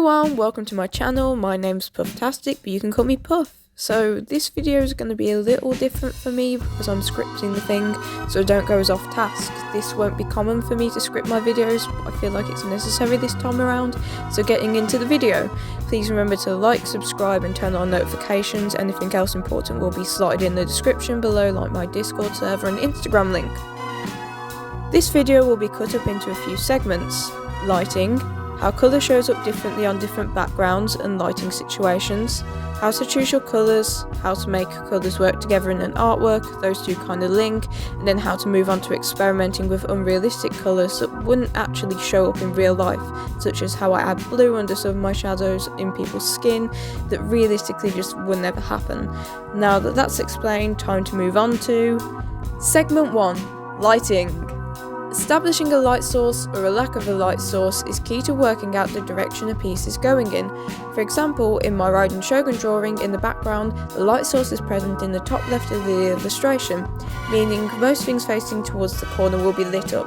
everyone, welcome to my channel. My name's Pufftastic, but you can call me Puff. So this video is going to be a little different for me because I'm scripting the thing, so don't go as off task. This won't be common for me to script my videos, but I feel like it's necessary this time around. So getting into the video, please remember to like, subscribe and turn on notifications. Anything else important will be slotted in the description below, like my Discord server and Instagram link. This video will be cut up into a few segments: lighting, how colour shows up differently on different backgrounds and lighting situations, how to choose your colours, how to make colours work together in an artwork, those two kind of link, and then how to move on to experimenting with unrealistic colours that wouldn't actually show up in real life, such as how I add blue under some of my shadows in people's skin that realistically just would never happen. Now that that's explained, time to move on to Segment 1, Lighting. Establishing a light source or a lack of a light source is key to working out the direction a piece is going in. For example, in my Raiden Shogun drawing, in the background, the light source is present in the top left of the illustration, meaning most things facing towards the corner will be lit up.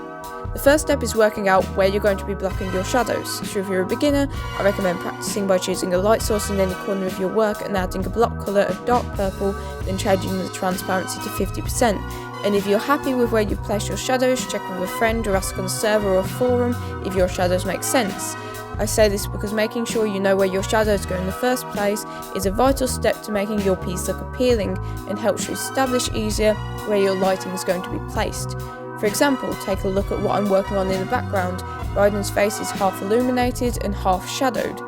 The first step is working out where you're going to be blocking your shadows. So if you're a beginner, I recommend practicing by choosing a light source in any corner of your work and adding a block colour of dark purple, then changing the transparency to 50%. And if you're happy with where you've placed your shadows, check with a friend or ask on a server or a forum if your shadows make sense. I say this because making sure you know where your shadows go in the first place is a vital step to making your piece look appealing and helps you establish easier where your lighting is going to be placed. For example, take a look at what I'm working on in the background. Raiden's face is half illuminated and half shadowed.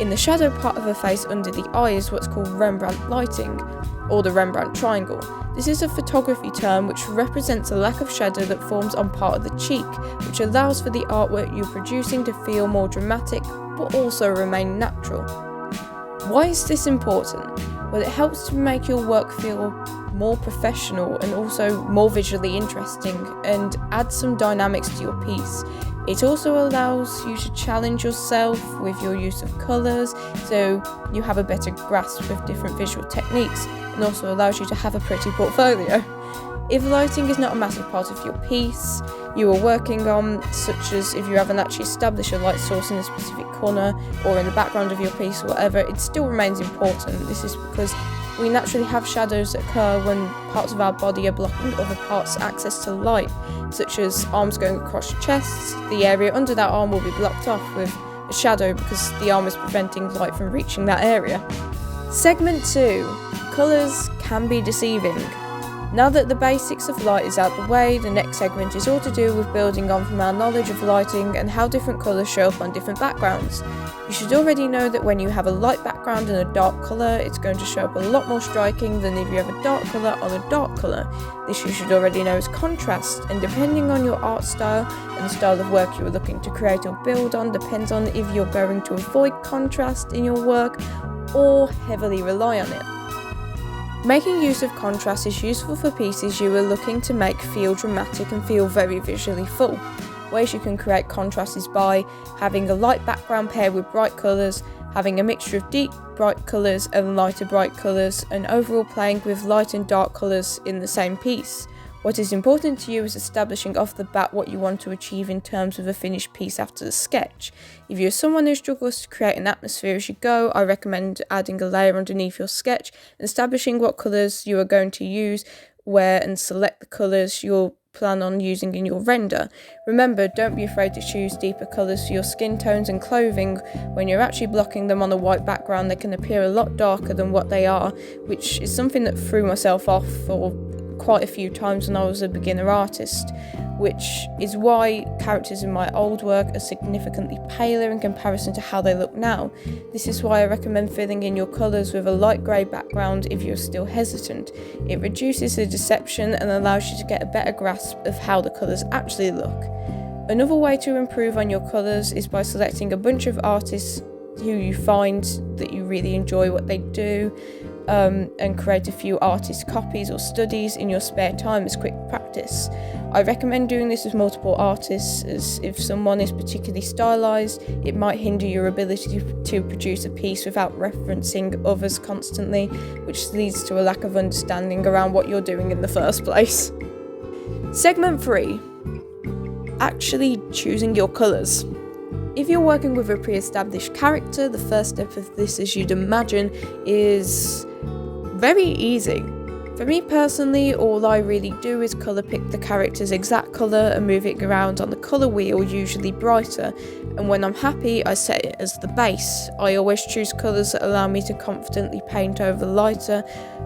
In the shadow part of her face under the eye is what's called Rembrandt lighting, or the Rembrandt triangle. This is a photography term which represents a lack of shadow that forms on part of the cheek, which allows for the artwork you're producing to feel more dramatic, but also remain natural. Why is this important? Well, it helps to make your work feel more professional and also more visually interesting and add some dynamics to your piece. It also allows you to challenge yourself with your use of colours, so you have a better grasp of different visual techniques, and also allows you to have a pretty portfolio. If lighting is not a massive part of your piece you are working on, such as if you haven't actually established a light source in a specific corner or in the background of your piece or whatever, it still remains important. This is because we naturally have shadows that occur when parts of our body are blocking other parts' access to light, such as arms going across your chest. The area under that arm will be blocked off with a shadow because the arm is preventing light from reaching that area. Segment 2. Colours can be deceiving. Now that the basics of light is out the way, the next segment is all to do with building on from our knowledge of lighting and how different colours show up on different backgrounds. You should already know that when you have a light background and a dark colour, it's going to show up a lot more striking than if you have a dark colour on a dark colour. This you should already know is contrast, and depending on your art style and the style of work you are looking to create or build on, depends on if you're going to avoid contrast in your work or heavily rely on it. Making use of contrast is useful for pieces you are looking to make feel dramatic and feel very visually full. Ways you can create contrast is by having a light background paired with bright colours, having a mixture of deep bright colours and lighter bright colours, and overall playing with light and dark colours in the same piece. What is important to you is establishing off the bat what you want to achieve in terms of a finished piece after the sketch. If you're someone who struggles to create an atmosphere as you go, I recommend adding a layer underneath your sketch and establishing what colours you are going to use, where, and select the colours you'll plan on using in your render. Remember, don't be afraid to choose deeper colours for your skin tones and clothing. When you're actually blocking them on a white background, they can appear a lot darker than what they are, which is something that threw myself off for quite a few times when I was a beginner artist, which is why characters in my old work are significantly paler in comparison to how they look now. This is why I recommend filling in your colours with a light grey background if you're still hesitant. It reduces the deception and allows you to get a better grasp of how the colours actually look. Another way to improve on your colours is by selecting a bunch of artists who you find that you really enjoy what they do, and create a few artist copies or studies in your spare time as quick practice. I recommend doing this with multiple artists, as if someone is particularly stylised, it might hinder your ability to produce a piece without referencing others constantly, which leads to a lack of understanding around what you're doing in the first place. Segment 3. Actually choosing your colours. if you're working with a pre-established character, the first step of this, as you'd imagine, is very easy. For me personally, all I really do is colour pick the character's exact colour and move it around on the colour wheel, usually brighter, and when I'm happy I set it as the base. I always choose colours that allow me to confidently paint over lighter,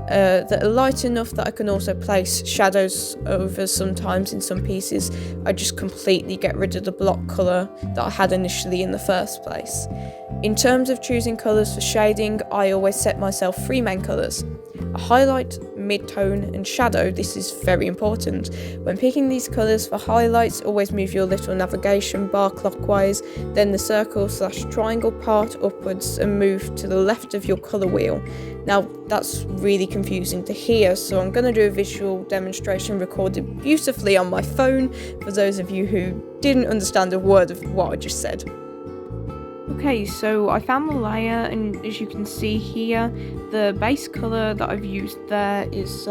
that are light enough that I can also place shadows over. Sometimes in some pieces I just completely get rid of the block colour that I had initially in the first place. In terms of choosing colours for shading, I always set myself 3 main colours: a highlight, mid-tone and shadow. This is very important. When picking these colours for highlights, always move your little navigation bar clockwise, then the circle/triangle part upwards and move to the left of your colour wheel. Now that's really confusing to hear, so I'm going to do a visual demonstration recorded beautifully on my phone for those of you who didn't understand a word of what I just said. Okay, so I found the layer, and as you can see here, the base colour that I've used there is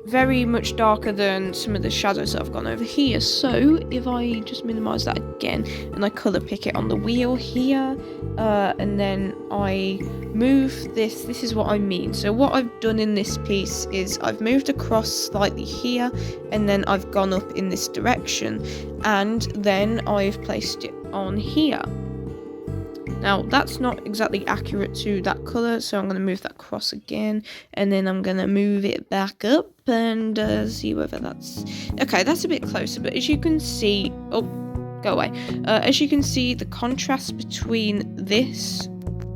very much darker than some of the shadows that I've gone over here. So if I just minimise that again and I colour pick it on the wheel here, and then I move this is what I mean. So what I've done in this piece is I've moved across slightly here, and then I've gone up in this direction, and then I've placed it on here. Now that's not exactly accurate to that colour, so I'm going to move that across again, and then I'm going to move it back up and see whether that's... Okay, that's a bit closer, but as you can see... Oh, go away. As you can see, the contrast between this...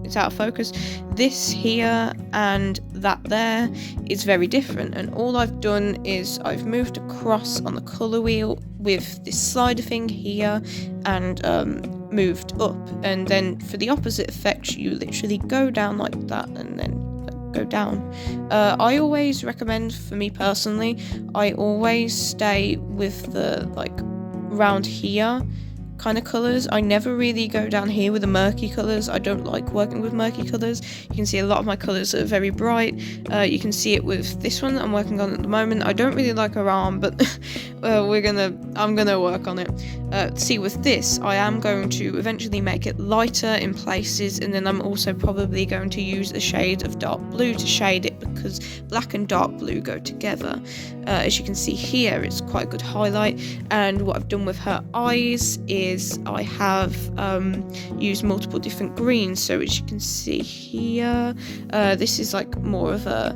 It's out of focus. This here and that there is very different, and all I've done is I've moved across on the colour wheel with this slider thing here and moved up, and then for the opposite effect you literally go down like that and then go down. I always recommend, for me personally, I always stay with the round here kind of colours. I never really go down here with the murky colours. I don't like working with murky colours. You can see a lot of my colours are very bright. You can see it with this one that I'm working on at the moment. I don't really like her arm, but I'm gonna work on it. See, with this I am going to eventually make it lighter in places, and then I'm also probably going to use a shade of dark blue to shade it, because black and dark blue go together. As you can see here, it's quite a good highlight. And what I've done with her eyes is I have used multiple different greens. So as you can see here, this is more of a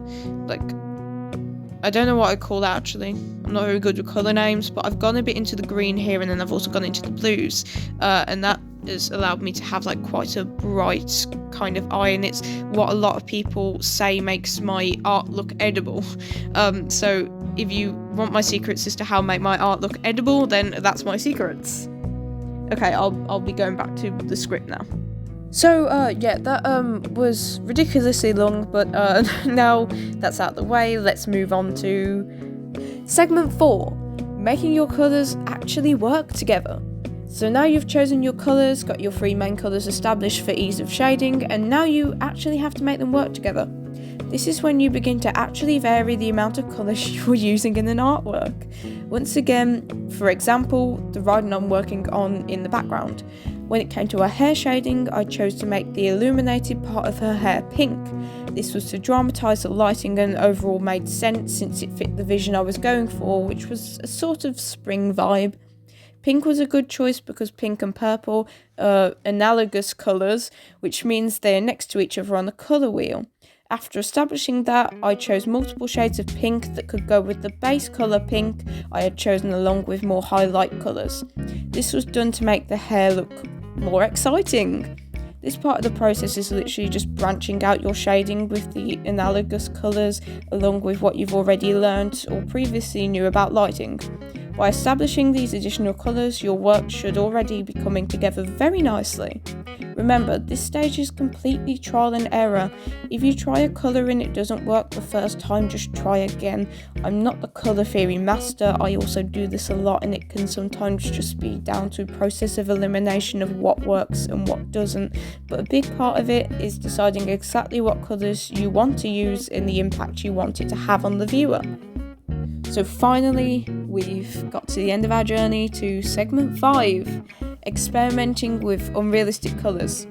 I don't know what I call that actually. I'm not very good with colour names, but I've gone a bit into the green here, and then I've also gone into the blues, and that has allowed me to have quite a bright kind of eye, and it's what a lot of people say makes my art look edible. So if you want my secrets as to how I make my art look edible, then that's my secrets. Okay, I'll be going back to the script now. So, yeah, that was ridiculously long, but now that's out of the way, let's move on to segment 4, making your colours actually work together. So now you've chosen your colours, got your 3 main colours established for ease of shading, and now you actually have to make them work together. This is when you begin to actually vary the amount of colours you're using in an artwork. Once again, for example, the writing I'm working on in the background. When it came to her hair shading, I chose to make the illuminated part of her hair pink. This was to dramatise the lighting and overall made sense since it fit the vision I was going for, which was a sort of spring vibe. Pink was a good choice because pink and purple are analogous colours, which means they are next to each other on the colour wheel. After establishing that, I chose multiple shades of pink that could go with the base colour pink I had chosen, along with more highlight colours. This was done to make the hair look more exciting. This part of the process is literally just branching out your shading with the analogous colours along with what you've already learned or previously knew about lighting. By establishing these additional colours, your work should already be coming together very nicely. Remember, this stage is completely trial and error. If you try a colour and it doesn't work the first time, just try again. I'm not the colour theory master, I also do this a lot, and it can sometimes just be down to a process of elimination of what works and what doesn't, but a big part of it is deciding exactly what colours you want to use and the impact you want it to have on the viewer. So finally, we've got to the end of our journey to segment 5, experimenting with unrealistic colours.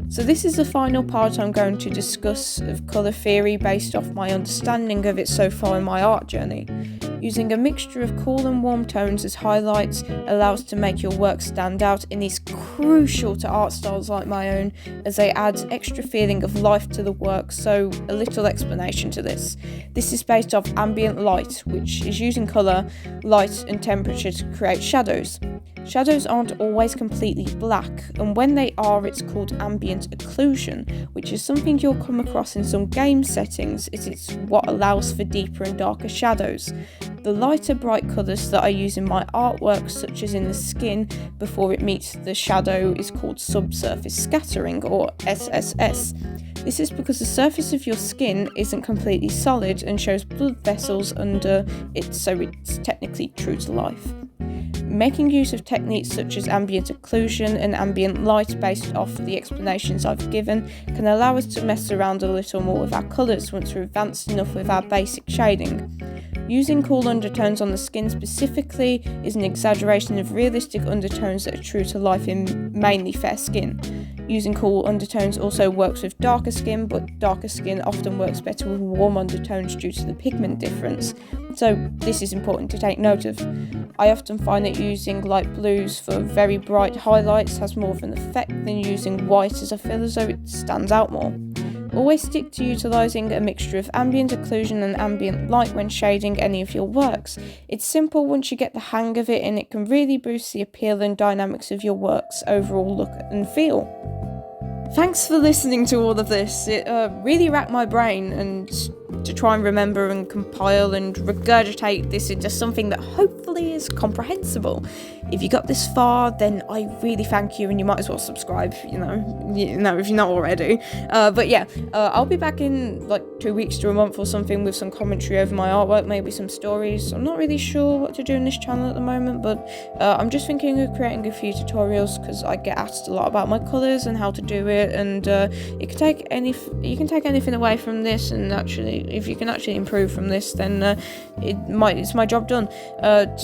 So this is the final part I'm going to discuss of colour theory based off my understanding of it so far in my art journey. Using a mixture of cool and warm tones as highlights allows to make your work stand out and is crucial to art styles like my own, as they add extra feeling of life to the work. So a little explanation to this. This is based off ambient light, which is using colour, light and temperature to create shadows. Shadows aren't always completely black, and when they are, it's called ambient occlusion, which is something you'll come across in some game settings, as it's what allows for deeper and darker shadows. The lighter bright colours that I use in my artwork, such as in the skin before it meets the shadow, is called subsurface scattering, or SSS. This is because the surface of your skin isn't completely solid and shows blood vessels under it, so it's technically true to life. Making use of techniques such as ambient occlusion and ambient light based off the explanations I've given can allow us to mess around a little more with our colours once we're advanced enough with our basic shading. Using cool undertones on the skin specifically is an exaggeration of realistic undertones that are true to life in mainly fair skin. Using cool undertones also works with darker skin, but darker skin often works better with warm undertones due to the pigment difference. So this is important to take note of. I often find that using light blues for very bright highlights has more of an effect than using white as a filler, so it stands out more. Always stick to utilising a mixture of ambient occlusion and ambient light when shading any of your works. It's simple once you get the hang of it, and it can really boost the appeal and dynamics of your work's overall look and feel. Thanks for listening to all of this. It really racked my brain, and to try and remember and compile and regurgitate this into something that hopefully is comprehensible. If you got this far, then I really thank you, and you might as well subscribe, if you're not already. I'll be back in like 2 weeks to a month or something with some commentary over my artwork, maybe some stories. I'm not really sure what to do in this channel at the moment, but I'm just thinking of creating a few tutorials, because I get asked a lot about my colours and how to do it, and you can take anything away from this, and actually, if you can actually improve from this, then it's my job done.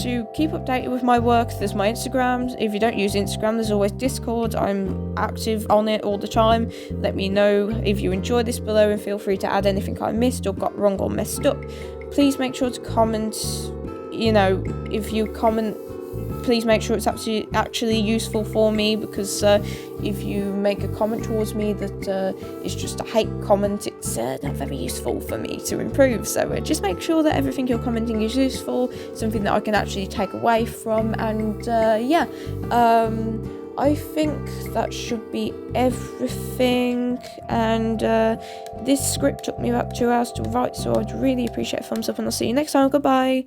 To keep updated with my work, there's my Instagram. If you don't use Instagram, there's always Discord. I'm active on it all the time. Let me know if you enjoyed this below, and feel free to add anything I missed or got wrong or messed up. Please make sure to comment. If you comment, please make sure it's actually useful for me, because if you make a comment towards me that is just a hate comment, it's not very useful for me to improve. So just make sure that everything you're commenting is useful, something that I can actually take away from, and I think that should be everything, and this script took me about 2 hours to write, so I'd really appreciate a thumbs up, and I'll see you next time. Goodbye.